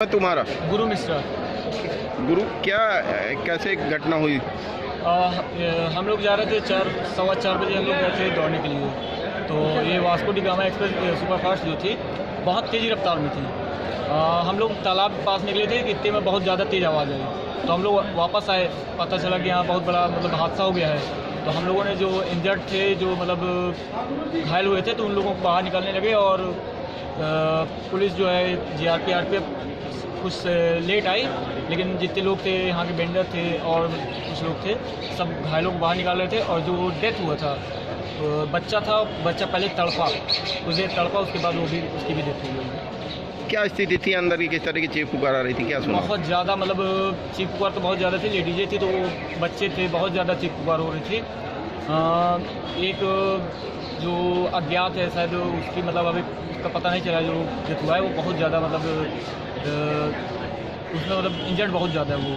तुम्हारा गुरु मिश्रा। गुरु क्या कैसे घटना हुई? हम लोग जा रहे थे 4:15 बजे हम लोग गए थे दौड़ने के लिए। तो ये Vasco D gamma express superfast जो थी बहुत तेज़ी रफ्तार में थी। हम लोग तालाब के पास निकले थे कि इतने में बहुत ज़्यादा तेज़ आवाज़ आई। तो हम लोग वापस आए, पता चला कि यहाँ बहुत बड़ा हादसा हो गया है। तो हम लोगों ने जो इंजर्ड थे, जो घायल हुए थे, तो उन लोगों को बाहर निकालने लगे। और पुलिस जो है GRP RPF कुछ लेट आई, लेकिन जितने लोग थे यहाँ के वेंडर थे और कुछ लोग थे, सब घायलों को बाहर निकाल रहे थे। और जो डेथ हुआ था बच्चा पहले तड़पा, उसे तड़पा, उसके बाद उसकी भी डेथ हुई। क्या स्थिति थी अंदर की? किस तरह की चीख पुकार आ रही थी? क्या सुना? बहुत ज़्यादा चीख पुकार तो बहुत ज़्यादा थी। लेडीजें थी तो बच्चे थे, बहुत ज़्यादा चीख पुकार हो रही थी। एक जो अज्ञात है शायद, उसकी अभी उसका पता नहीं चला, जो डेथ हुआ है वो बहुत ज़्यादा उसमें इंजर्ड बहुत ज़्यादा है वो।